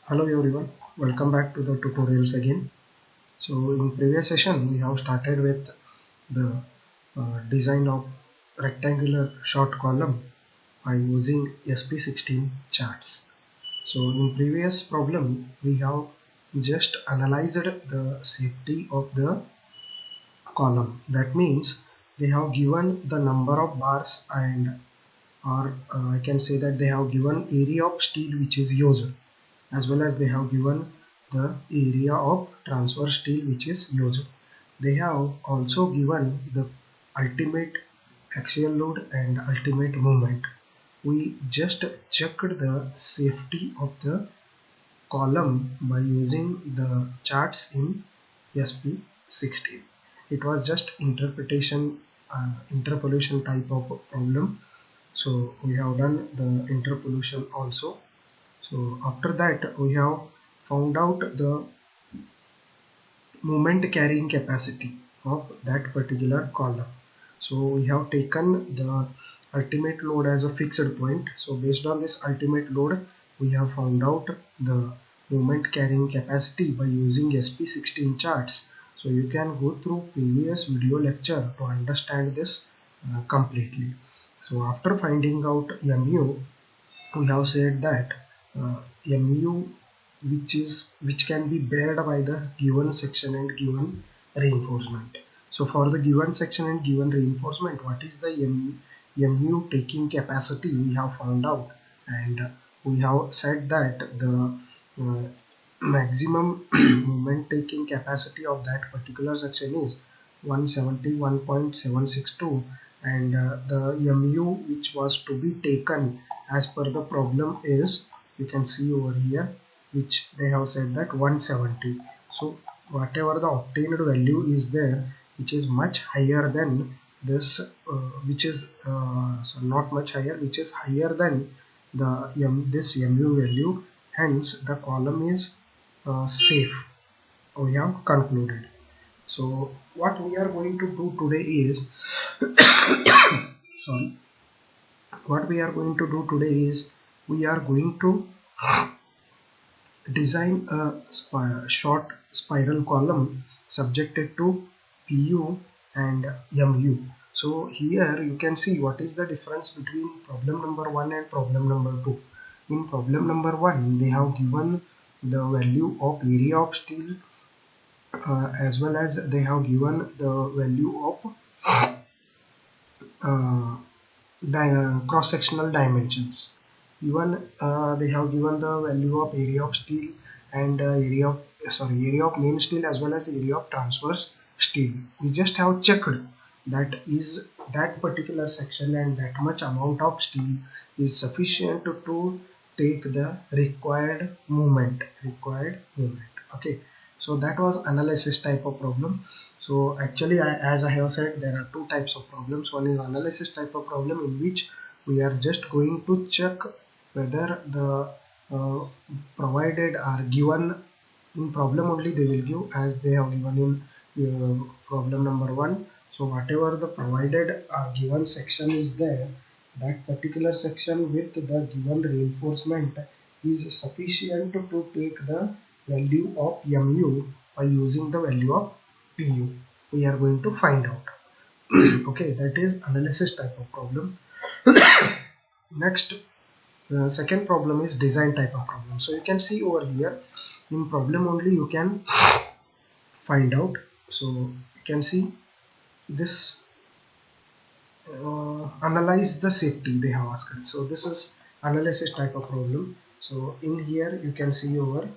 Hello everyone, welcome back to the tutorials again. So in previous session we have started with the design of rectangular short column by using SP16 charts. So in previous problem we have just analyzed the safety of the column. That means they have given the number of bars and or I can say that they have given area of steel which is used, as well as they have given the area of transverse steel which is used. They have also given the ultimate axial load and ultimate moment. We just checked the safety of the column by using the charts in SP16. It was just interpolation type of problem. So we have done the interpolation also. So after that we have found out the moment carrying capacity of that particular column. So we have taken the ultimate load as a fixed point. So based on this ultimate load we have found out the moment carrying capacity by using SP16 charts. So you can go through previous video lecture to understand this completely. So after finding out mu, we have said that mu which can be bared by the given section and given reinforcement. So for the given section and given reinforcement, what is the mu taking capacity we have found out, and we have said that the maximum moment taking capacity of that particular section is 171.762, and the mu which was to be taken as per the problem is, you can see over here, which they have said that 170. So whatever the obtained value is there, which is much higher than this, which is so not much higher, which is higher than the this mu value, hence the column is safe, we have concluded. So what we are going to do today is sorry, what we are going to do today is we are going to design a short spiral column subjected to PU and MU. So here you can see what is the difference between problem number 1 and problem number 2. In problem number 1 they have given the value of area of steel, as well as they have given the value of uh, cross-sectional dimensions. Even they have given the value of area of steel and area of main steel as well as area of transverse steel. We just have checked that is that particular section and that much amount of steel is sufficient to take the required movement. Okay, so that was analysis type of problem. So actually, as I have said, there are two types of problems. One is analysis type of problem, in which we are just going to check whether the uh, provided are given in problem only. They will give as they have given in problem number 1. So whatever the provided given section is there, that particular section with the given reinforcement is sufficient to take the value of mu by using the value of pu. We are going to find out. Okay, that is analysis type of problem. Next, the second problem is design type of problem. So you can see over here, in problem only you can find out. So you can see this, analyze the safety they have asked. So this is analysis type of problem. So in here you can see over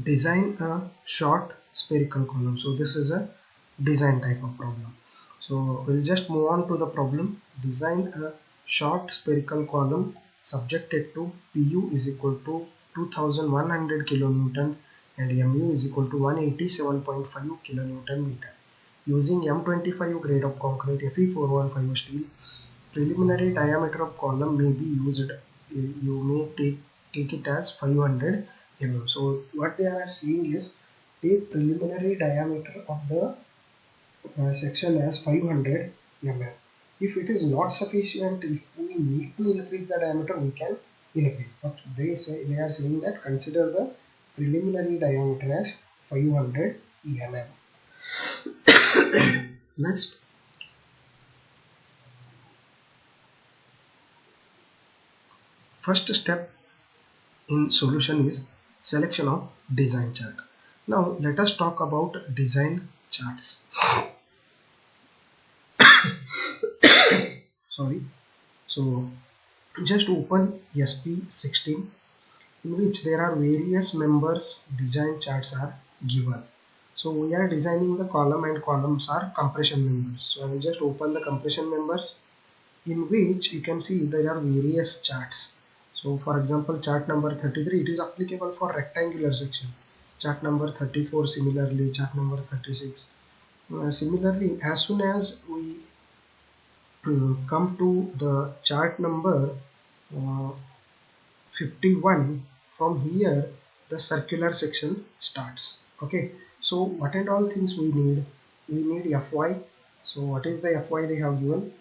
design a short spherical column. So this is a design type of problem. So we'll just move on to the problem. Design a short spherical column subjected to Pu is equal to 2100 kilonewton and Mu is equal to 187.5 kilonewton meter. Using M25 grade of concrete Fe415 steel, preliminary diameter of column may be used. You may take it as 500 mm. So what they are saying is, take preliminary diameter of the section as 500 mm. If it is not sufficient, if we need to increase the diameter, we can in a page. But they are saying that consider the preliminary diameter as 500 mm. Next, first step in solution is selection of design chart. Now let us talk about design charts. Sorry. So just open SP16, in which there are various members design charts are given. So we are designing the column, and columns are compression members. So I will just open the compression members, in which you can see there are various charts. So for example, chart number 33, it is applicable for rectangular section. Chart number 34 similarly, chart number 36. Similarly, as soon as we come to the chart number 51, from here the circular section starts. Okay, so what and all things we need? We need Fy. So what is the Fy they have given?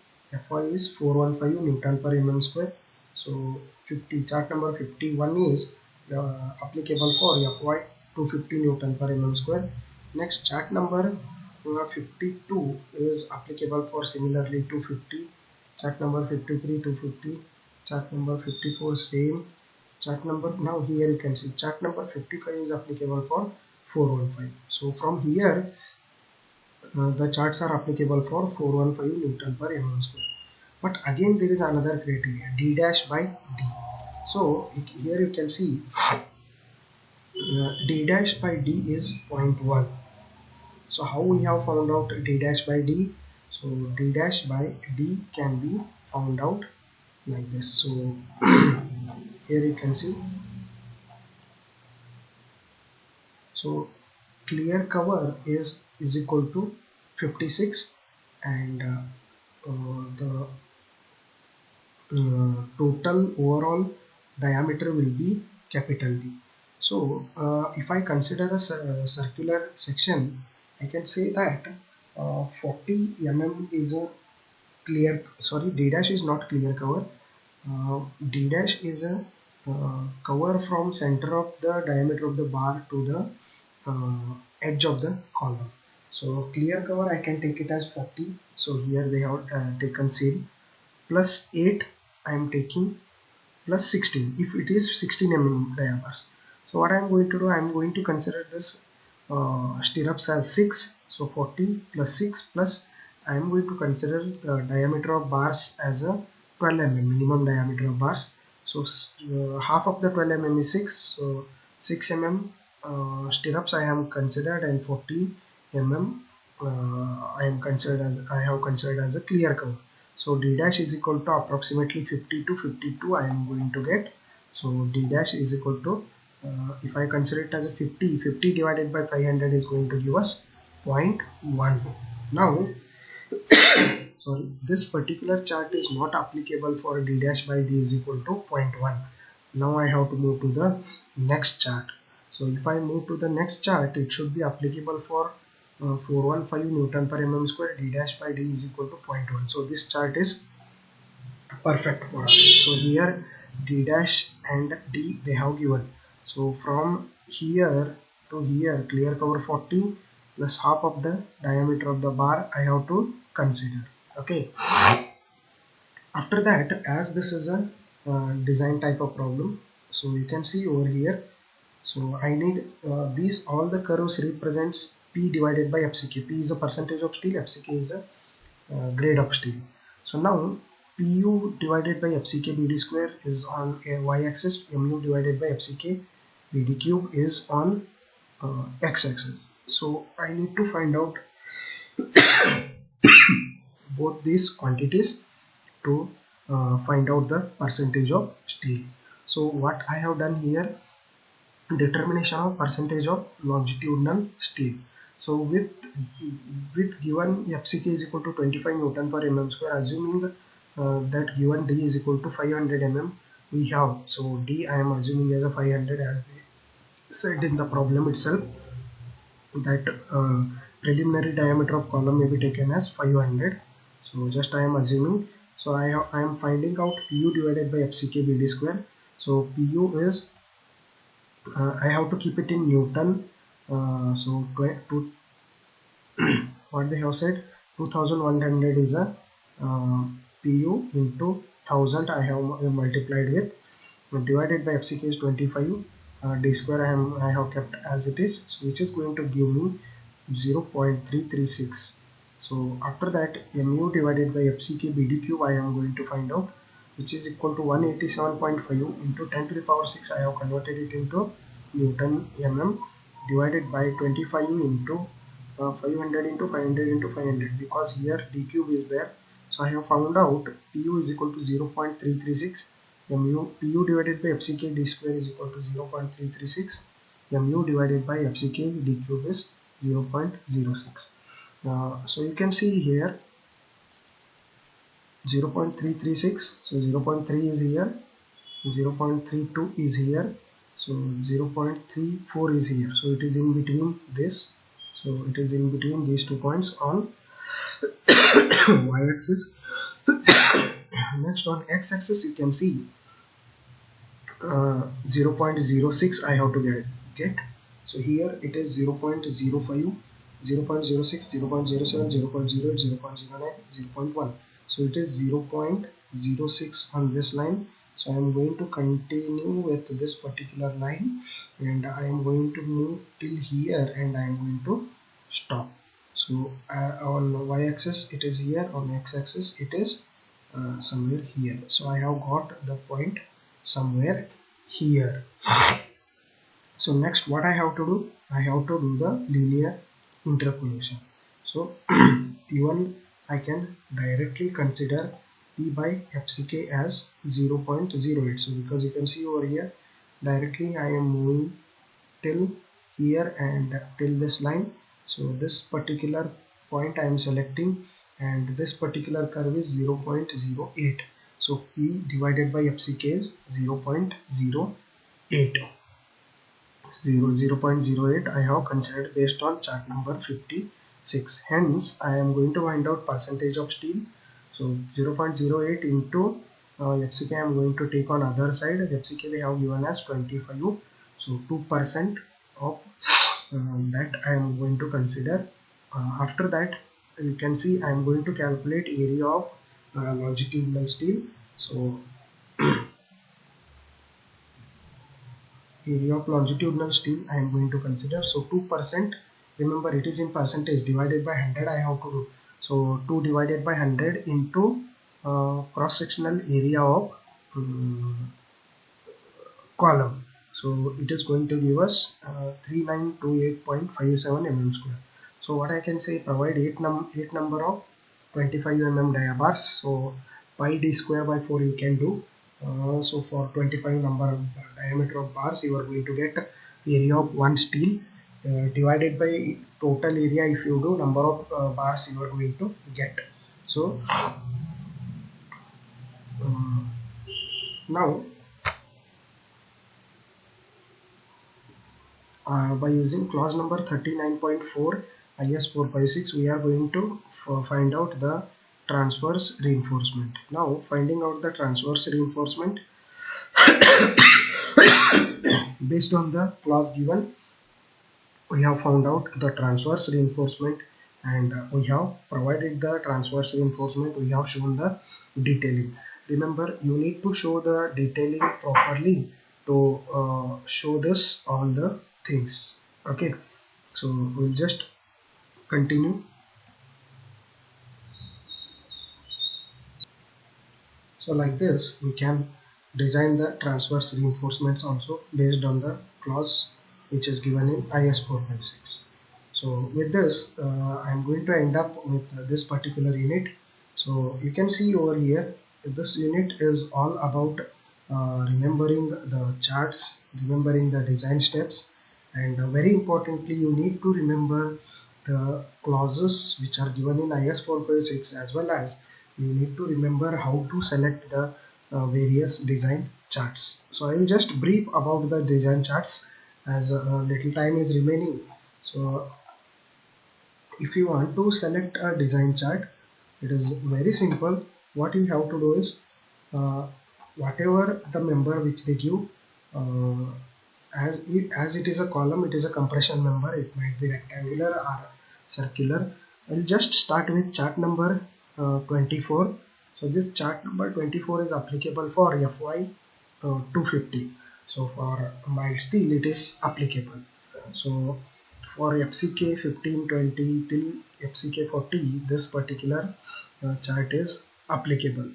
Fy is 415 Newton per mm square. So 50, chart number 51 is applicable for Fy 250 Newton per mm square. Next, chart number 52 is applicable for similarly 250. Chart number 53 250. Chart number 54 same. Chart number, now here you can see chart number 55 is applicable for 415. So from here the charts are applicable for 415 Newton per mm square. But again there is another criteria, d dash by d. So here you can see d dash by d is 0.1. So how we have found out d dash by d? So d dash by d can be found out like this. So here you can see, so clear cover is equal to 56, and the total overall diameter will be capital D. So if I consider a circular section, I can say that 40 mm is a clear, sorry, D dash is not clear cover. D dash is a cover from center of the diameter of the bar to the edge of the column. So clear cover I can take it as 40. So here they have taken seal, plus 8 I am taking, plus 16 if it is 16 mm diameters. So what I am going to do, I am going to consider this stirrups as 6. So 40 plus 6 plus I am going to consider the diameter of bars as a 12 mm minimum diameter of bars. So half of the 12 mm is 6. So 6 mm stirrups I have considered, and 40 mm I have considered as a clear cover. So d dash is equal to approximately 50 to 52 I am going to get. So d dash is equal to if I consider it as a 50 divided by 500 is going to give us 0.1. Now sorry, this particular chart is not applicable for d dash by d is equal to 0.1. Now I have to move to the next chart. So if I move to the next chart, it should be applicable for 415 Newton per mm square, d dash by d is equal to 0.1. So this chart is perfect for us. So here d dash and d they have given. So from here to here, clear cover 40 plus half of the diameter of the bar I have to consider. Okay. After that, as this is a design type of problem, so you can see over here. So I need these, all the curves represents P divided by FCK. P is a percentage of steel, FCK is a grade of steel. So now PU divided by FCK BD square is on a y-axis, MU divided by FCK BD cube is on x-axis. So I need to find out both these quantities to find out the percentage of steel. So what I have done here, determination of percentage of longitudinal steel. So with given FCK is equal to 25 Newton per mm square, assuming that given D is equal to 500 mm we have. So D I am assuming as a 500, as they said in the problem itself, that preliminary diameter of column may be taken as 500. So just I am assuming. So I am finding out PU divided by FCK BD square. So PU is I have to keep it in Newton. So what they have said, 2100 is a PU into 1000 I have multiplied with, divided by FCK is 25, d square I have kept as it is, so which is going to give me 0.336. so after that mu divided by FCK BD cube I am going to find out, which is equal to 187.5 into 10 to the power 6. I have converted it into Newton mm, divided by 25 into 500 into 500 into 500, because here d cube is there. So I have found out PU is equal to 0.336. Pu divided by FCK d square is equal to 0.336. Mu divided by FCK d cube is 0.06. So you can see here 0.336. So 0.3 is here, 0.32 is here, so 0.34 is here. So it is in between this. So it is in between these 2 points on y-axis. Next on x-axis you can see 0.06 I have to get. So here it is 0.05, 0.06, 0.07, 0.08, 0.09, 0.1. So it is 0.06 on this line. So I am going to continue with this particular line, and I am going to move till here, and I am going to stop. So on y-axis it is here, on x-axis it is somewhere here. So I have got the point somewhere here. So next what I have to do, I have to do the linear interpolation. So P1 I can directly consider P by FCK as 0.08. So because you can see over here directly I am moving till here and till this line. So this particular point I am selecting, and this particular curve is 0.08. So P divided by FCK is 0.08. 0.08 I have considered based on chart number 56. Hence I am going to find out percentage of steel. So 0.08 into FCK I am going to take on other side. FCK they have given as 25. So 2% of that I am going to consider. After that you can see I am going to calculate area of longitudinal steel. So area of longitudinal steel I am going to consider. So 2%, remember it is in percentage, divided by 100 I have to do. So 2 divided by 100 into cross sectional area of column. So it is going to give us 3928.57 mm square. So what I can say, provide 8 number of 25 mm dia bars. So pi d square by 4 you can do. So for 25 number of diameter of bars you are going to get area of one steel divided by total area. If you do number of bars you are going to get. So now by using clause number 39.4 IS 456 we are going to find out the transverse reinforcement. Now finding out the transverse reinforcement based on the clause given, we have found out the transverse reinforcement, and we have provided the transverse reinforcement, we have shown the detailing. Remember you need to show the detailing properly to show this all the things. Okay, so we'll just continue. So like this we can design the transverse reinforcements also based on the clause which is given in IS 456. So with this I'm going to end up with this particular unit. So you can see over here this unit is all about remembering the charts, remembering the design steps, and very importantly you need to remember the clauses which are given in IS 456, as well as you need to remember how to select the various design charts. So I will just brief about the design charts as little time is remaining. So if you want to select a design chart, it is very simple. What you have to do is whatever the member which they give, uh, as it is a column, it is a compression member. It might be rectangular or circular. I'll just start with chart number 24. So this chart number 24 is applicable for FY 250. So for mild steel it is applicable. So for FCK 1520 till FCK 40, this particular chart is applicable.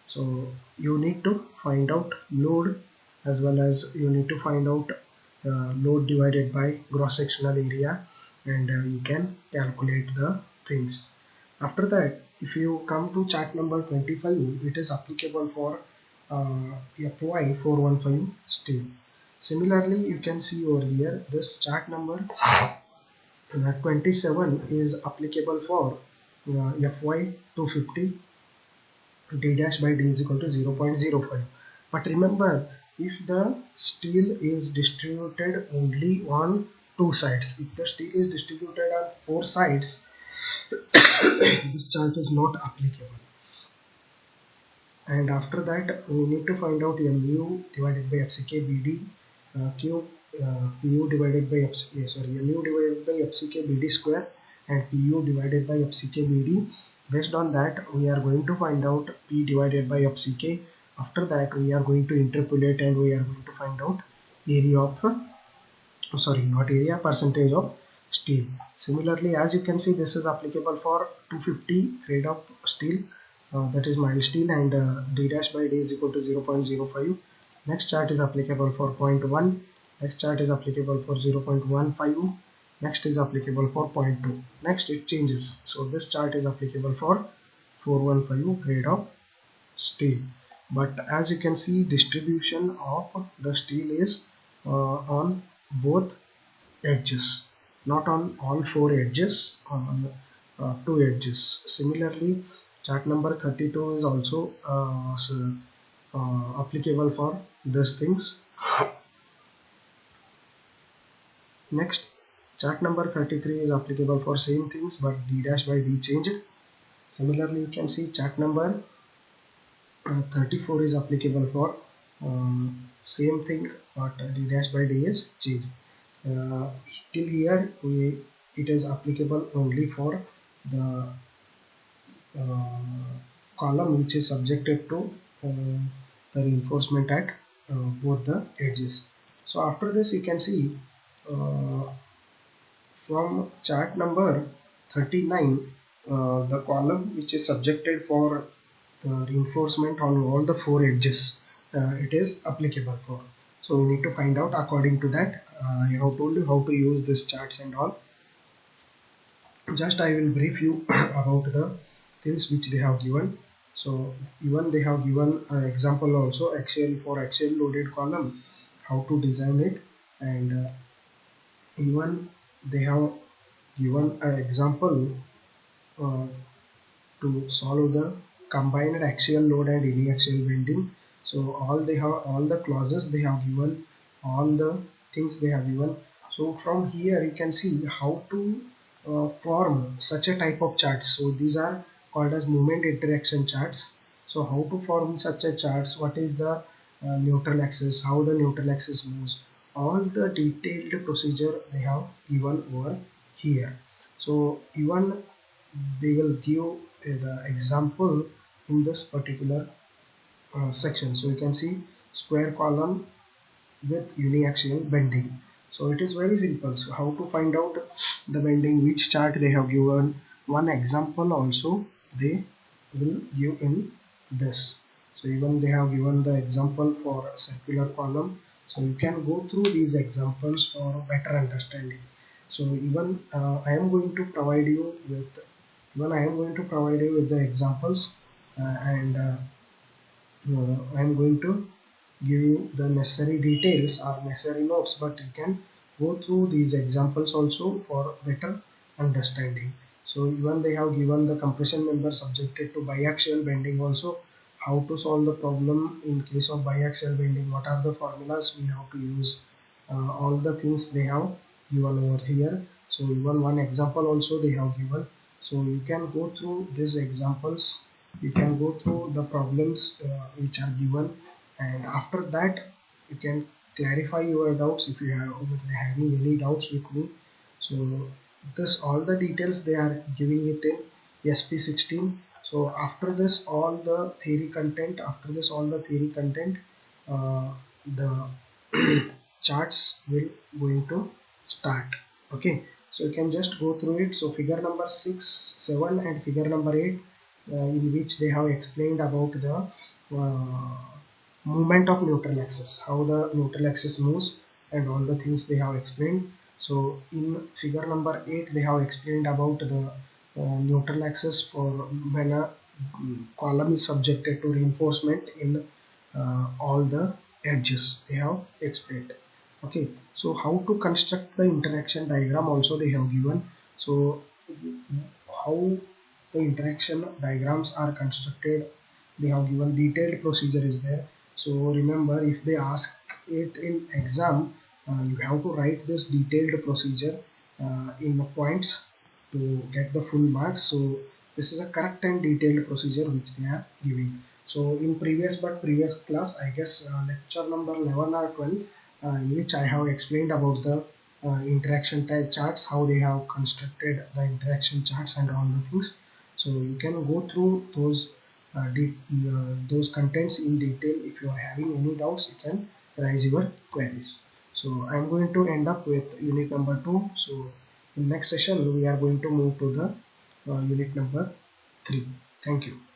So you need to find out load, as well as you need to find out load divided by gross sectional area, and you can calculate the things. After that, if you come to chart number 25, it is applicable for FY 415 steel. Similarly, you can see over here this chart number 27 is applicable for FY 250. D dash by D is equal to 0.05. But remember, if the steel is distributed only on two sides, if the steel is distributed on four sides, this chart is not applicable. And after that, we need to find out mu divided by FCK BD cube, PU divided by mu divided by FCK BD square, and PU divided by FCK BD. Based on that, we are going to find out P divided by FCK. After that, we are going to interpolate and we are going to find out area of, not area, percentage of steel. Similarly, as you can see, this is applicable for 250 grade of steel, that is mild steel, and D dash by D is equal to 0.05. Next chart is applicable for 0.1. Next chart is applicable for 0.15. Next is applicable for 0.2. Next it changes. So this chart is applicable for 415 grade of steel. But as you can see, distribution of the steel is on both edges, not on all four edges, on two edges. Similarly, chart number 32 is also applicable for these things. Next, chart number 33 is applicable for same things, but D dash by D changed. Similarly, you can see chart number 34 is applicable for same thing, but D dash by D is changed. Till here it is applicable only for the column which is subjected to the reinforcement at both the edges. So after this, you can see from chart number 39, the column which is subjected for the reinforcement on all the four edges, it is applicable for. So we need to find out according to that. I have told you how to use these charts and all. Just I will brief you about the things which they have given. So even they have given an example also, axial loaded column, how to design it, and even they have given an example to solve the combined axial load and uniaxial bending. So all the clauses they have given, all the things they have given. So from here you can see how to form such a type of charts. So these are called as moment interaction charts. So how to form such a charts, what is the neutral axis, how the neutral axis moves, all the detailed procedure they have given over here. So even they will give the example in this particular section. So you can see square column with uniaxial bending. So it is very simple. So how to find out the bending, which chart they have given, one example also they will give in this. So even they have given the example for circular column. So you can go through these examples for better understanding. So even I am going to provide you with the examples, and I am going to give you the necessary details or necessary notes, but you can go through these examples also for better understanding. So even they have given the compression member subjected to biaxial bending also, how to solve the problem in case of biaxial bending, what are the formulas we have to use, all the things they have given over here. So even one example also they have given. So you can go through these examples, you can go through the problems which are given, and after that you can clarify your doubts if you have having any doubts with me. So this all the details they are giving it in SP16. So after this all the theory content, uh, the charts will going to start. Okay, so you can just go through it. So figure number 6, 7 and figure number 8, in which they have explained about the movement of neutral axis, how the neutral axis moves and all the things they have explained. So in figure number 8 they have explained about the neutral axis for when a column is subjected to reinforcement in all the edges they have explained. Okay, so how to construct the interaction diagram also they have given. So how the interaction diagrams are constructed, they have given detailed procedure is there. So remember, if they ask it in exam, you have to write this detailed procedure in the points to get the full marks. So this is a correct and detailed procedure which they are giving. So in previous class, I guess lecture number 11 or 12, in which I have explained about the interaction type charts, how they have constructed the interaction charts and all the things. So you can go through those contents in detail. If you are having any doubts, you can raise your queries. So I'm going to end up with unit number 2. So in next session we are going to move to the unit number 3. Thank you.